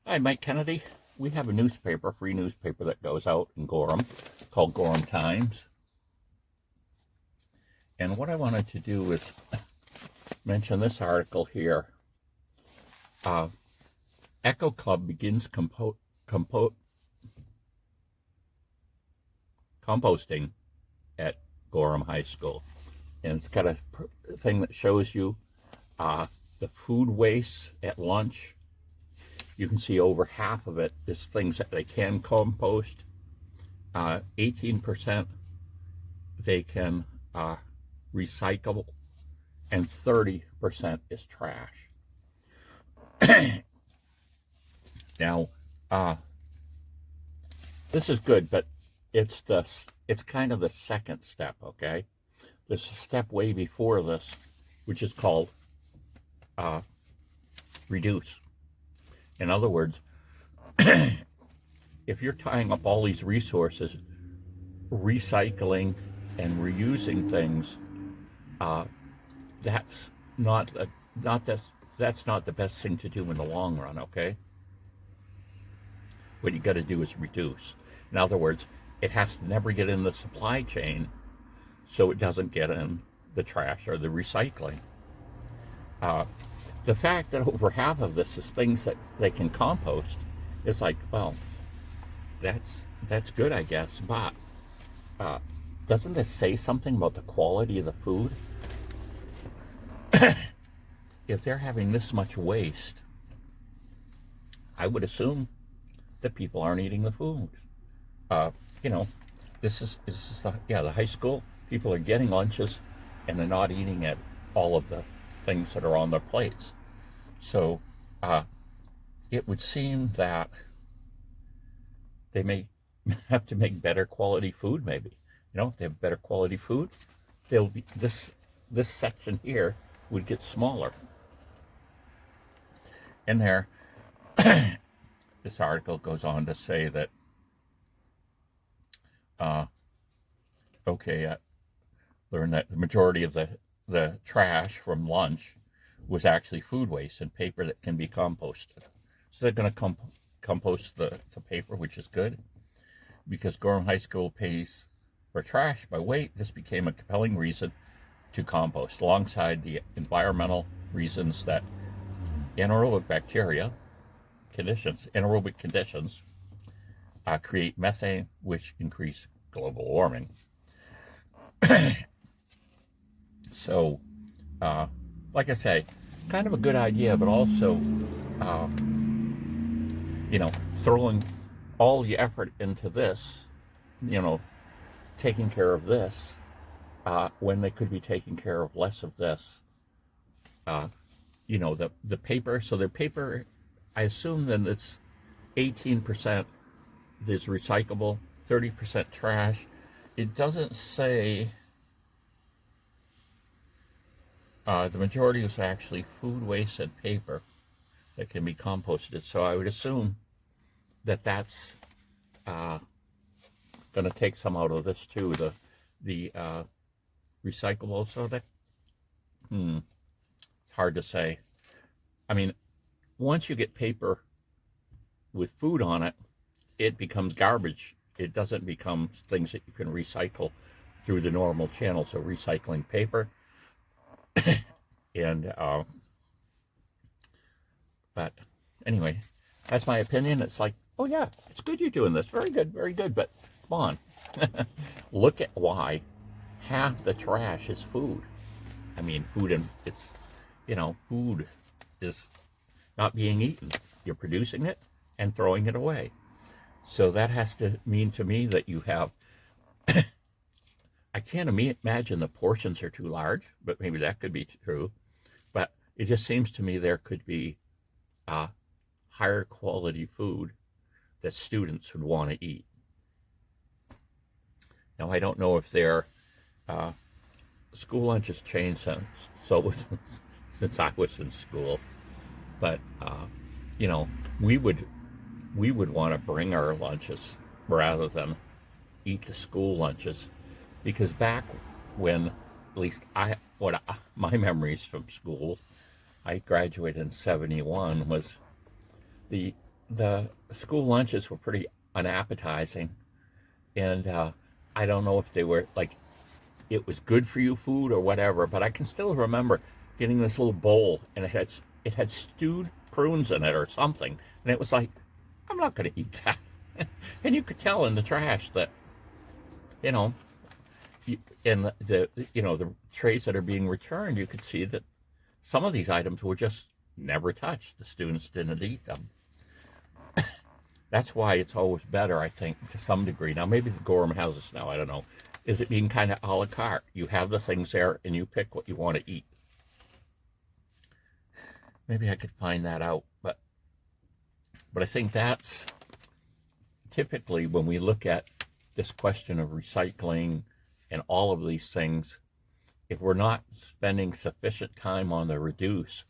Hi, Mike Kennedy. We have a newspaper, free newspaper that goes out in Gorham called Gorham Times. And what I wanted to do is mention this article here. Echo Club begins composting at Gorham High School. And it's got a thing that shows you the food waste at lunch. You can see over half of it is things that they can compost. 18% they can recycle, and 30% is trash. Now, this is good, but it's kind of the second step, okay? There's a step way before this, which is called reduce. In other words, if you're tying up all these resources, recycling and reusing things, that's not the best thing to do in the long run, okay? What you got to do is reduce. In other words, it has to never get in the supply chain, so it doesn't get in the trash or the recycling. The fact that over half of this is things that they can compost is like, well, that's good, I guess. But doesn't this say something about the quality of the food? If they're having this much waste, I would assume that people aren't eating the food. This is the high school. People are getting lunches, and they're not eating it, all of the things that are on their plates. So it would seem that they may have to make better quality food. Maybe, if they have better quality food, they'll be this section here would get smaller. And there, this article goes on to say that learned that the majority of the trash from lunch was actually food waste and paper that can be composted. So they're going to compost the paper, which is good. Because Gorham High School pays for trash by weight, this became a compelling reason to compost, alongside the environmental reasons that anaerobic conditions create methane, which increase global warming. So, like I say, kind of a good idea, but also, throwing all the effort into this, taking care of this, when they could be taking care of less of this. The paper, so their paper, I assume then it's 18% is recyclable, 30% trash. It doesn't say the majority is actually food waste and paper that can be composted. So I would assume that that's going to take some out of this too, the recyclable. So that it's hard to say. I mean, once you get paper with food on it, it becomes garbage. It doesn't become things that you can recycle through the normal channel. So recycling paper and but anyway, that's my opinion. It's like, oh yeah, it's good you're doing this. Very good. But come on, look at why half the trash is food. I mean, food is not being eaten. You're producing it and throwing it away. So that has to mean to me that you have, I can't imagine the portions are too large, but maybe that could be true. But it just seems to me there could be higher quality food that students would want to eat. Now, I don't know if their school lunch has changed since I was in school, but we would want to bring our lunches rather than eat the school lunches, because back when, at least my memories from school, I graduated in 71, was the the school lunches were pretty unappetizing, and I don't know if they were like it was good for you food or whatever, but I can still remember getting this little bowl and it had stewed prunes in it or something, and it was like I'm not going to eat that, and you could tell in the trash that you know in the trays that are being returned, you could see that some of these items were just never touched. The students didn't eat them. That's why it's always better, I think, to some degree. Now, maybe the Gorham has this now, I don't know. Is it being kind of a la carte? You have the things there and you pick what you want to eat. Maybe I could find that out, but I think that's typically when we look at this question of recycling and all of these things, if we're not spending sufficient time on the reduce,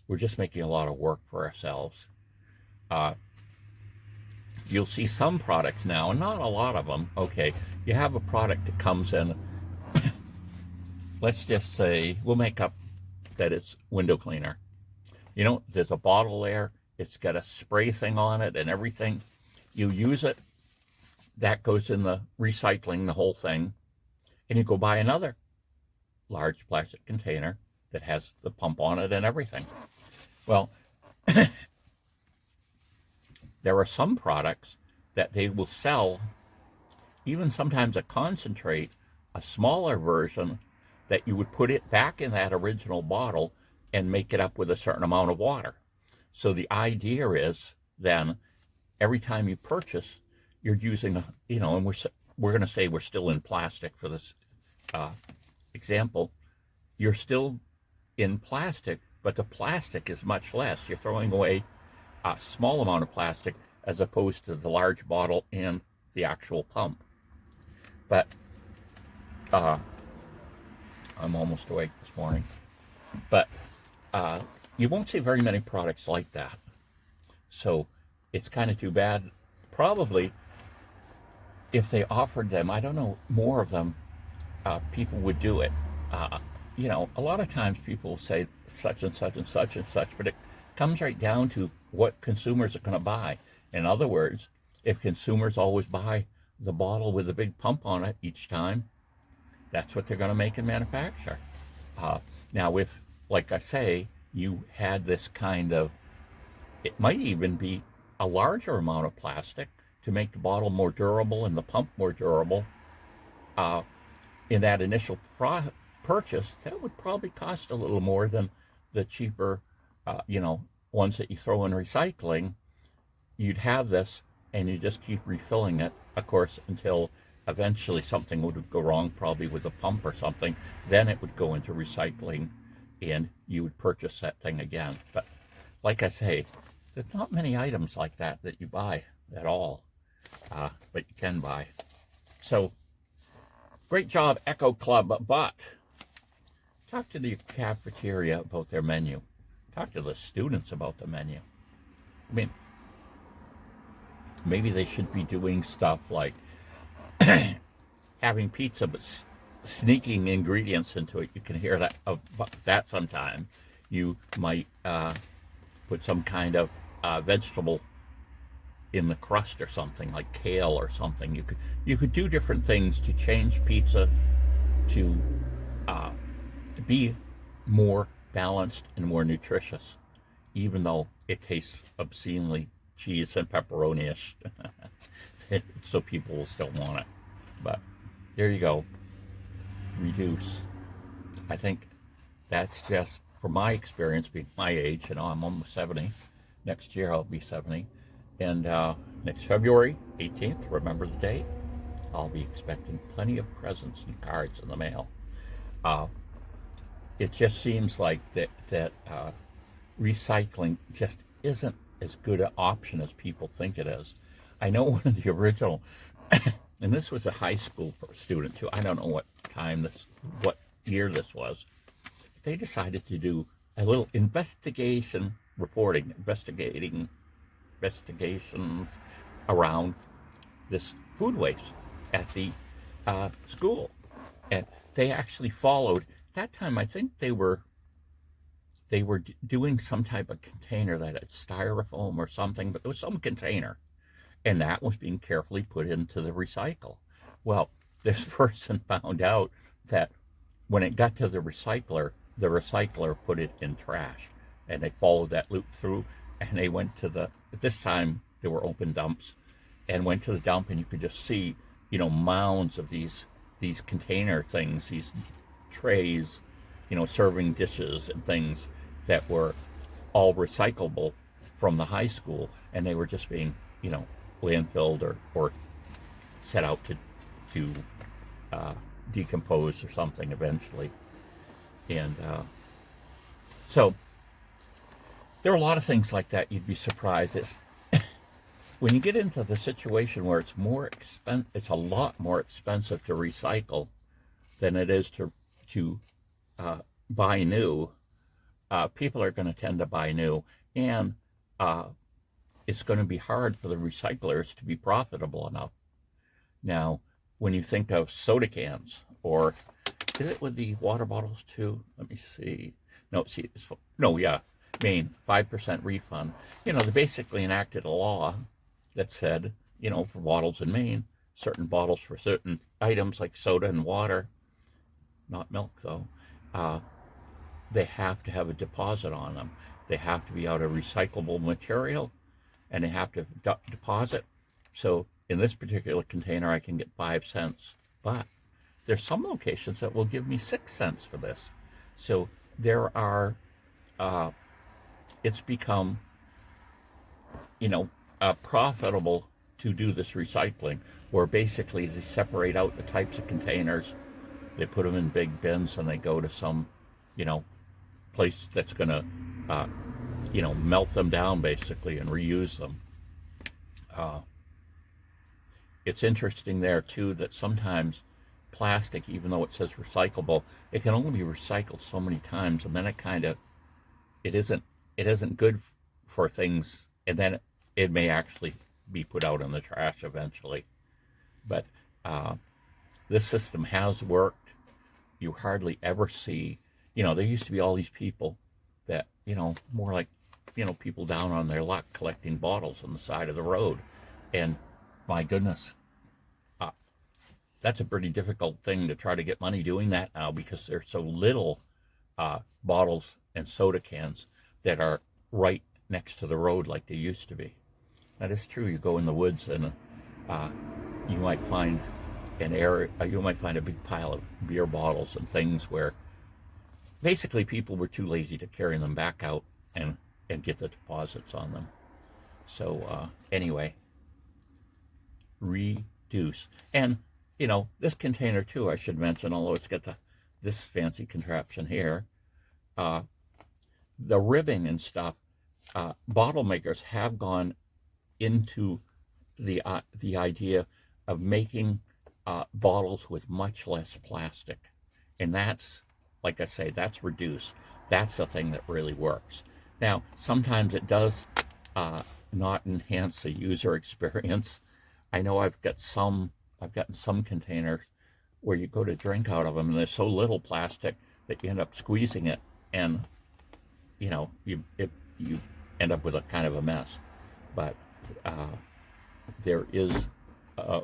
we're just making a lot of work for ourselves. You'll see some products now, and not a lot of them. Okay, you have a product that comes in, let's just say, we'll make up that it's window cleaner. There's a bottle there, it's got a spray thing on it and everything. You use it, that goes in the recycling, the whole thing, and you go buy another large plastic container that has the pump on it and everything. Well, there are some products that they will sell, even sometimes a concentrate, a smaller version that you would put it back in that original bottle and make it up with a certain amount of water. So the idea is then every time you purchase, you're using, and we're going to say we're still in plastic for this example. You're still in plastic, but the plastic is much less. You're throwing away a small amount of plastic as opposed to the large bottle and the actual pump. But I'm almost awake this morning. But you won't see very many products like that. So it's kind of too bad. Probably if they offered them, I don't know, more of them, people would do it. A lot of times people will say such and such and such and such, but it comes right down to what consumers are going to buy. In other words, if consumers always buy the bottle with a big pump on it each time, that's what they're going to make and manufacture. Now, if, like I say, you had this kind of, it might even be a larger amount of plastic to make the bottle more durable and the pump more durable, in that initial purchase, that would probably cost a little more than the cheaper, ones that you throw in recycling. You'd have this and you just keep refilling it, of course, until eventually something would go wrong, probably with a pump or something. Then it would go into recycling and you would purchase that thing again. But like I say, there's not many items like that you buy at all, but you can buy. So great job, Echo Club, but talk to the cafeteria about their menu. Talk to the students about the menu. I mean, maybe they should be doing stuff like having pizza, but sneaking ingredients into it. You can hear that sometime. You might put some kind of vegetable in the crust or something, like kale or something. You could do different things to change pizza to be more balanced and more nutritious, even though it tastes obscenely cheese and pepperoni-ish. So people will still want it. But there you go. Reduce. I think that's just, from my experience, being my age, I'm almost 70. Next year I'll be 70. And next February 18th, remember the date, I'll be expecting plenty of presents and cards in the mail. It just seems like that recycling just isn't as good an option as people think it is. I know one of the original, and this was a high school student too. I don't know what year this was. They decided to do a little investigations around this food waste at the school. And they actually followed, at that time I think they were they were doing some type of container that had styrofoam or something, but there was some container, and that was being carefully put into the recycle. Well, this person found out that when it got to the recycler put it in trash, and they followed that loop through, and they went to the, at this time there were open dumps, and went to the dump, and you could just see, mounds of these container things, these trays, serving dishes and things that were all recyclable from the high school, and they were just being, landfilled or set out to decompose or something eventually. And so there are a lot of things like that. You'd be surprised. It's when you get into the situation where it's a lot more expensive to recycle than it is to buy new. People are going to tend to buy new, and it's going to be hard for the recyclers to be profitable enough. Now, when you think of soda cans, or is it with the water bottles too? Let me see. Maine 5% refund. They basically enacted a law that said, for bottles in Maine, certain bottles for certain items like soda and water, not milk though, they have to have a deposit on them. They have to be out of recyclable material, and they have to deposit. So in this particular container, I can get 5 cents, but there's some locations that will give me 6 cents for this. So there are, it's become, profitable to do this recycling, where basically they separate out the types of containers, they put them in big bins, and they go to some, place that's going to, melt them down basically and reuse them. It's interesting there too that sometimes plastic, even though it says recyclable, it can only be recycled so many times, and then it isn't good for things, and then it may actually be put out in the trash eventually. But this system has worked. You hardly ever see, there used to be all these people that, more like, people down on their luck collecting bottles on the side of the road. And my goodness, that's a pretty difficult thing to try to get money doing that now, because there's so little bottles and soda cans that are right next to the road like they used to be. That is true. You go in the woods, and you might find you might find a big pile of beer bottles and things where basically people were too lazy to carry them back out and get the deposits on them. So anyway, reduce. And this container too, I should mention, although it's got this fancy contraption here, the ribbing and stuff, bottle makers have gone into the idea of making bottles with much less plastic. And that's, like I say, that's reduced. That's the thing that really works. Now, sometimes it does not enhance the user experience. I know I've gotten some containers where you go to drink out of them, and there's so little plastic that you end up squeezing it, and you end up with a kind of a mess. But there is a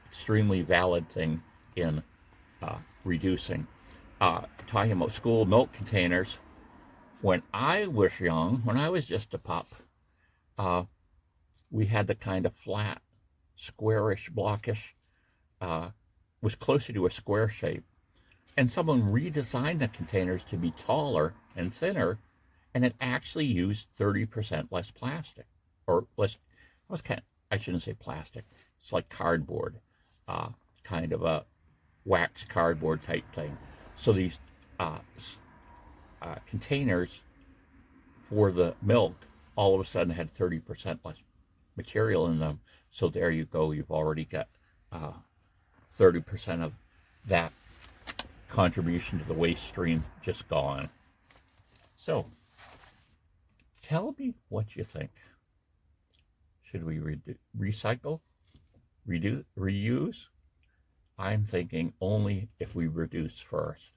extremely valid thing in reducing. Talking about school milk containers, when I was young, when I was just a pup, we had the kind of flat, squarish, blockish, was closer to a square shape. And someone redesigned the containers to be taller and thinner, and it actually used 30% less plastic. Or less, I shouldn't say plastic, it's like cardboard, kind of a wax cardboard type thing. So these containers for the milk all of a sudden had 30% less material in them. So there you go, you've already got 30% of that contribution to the waste stream just gone. So tell me what you think. Should we recycle, reuse? I'm thinking only if we reduce first.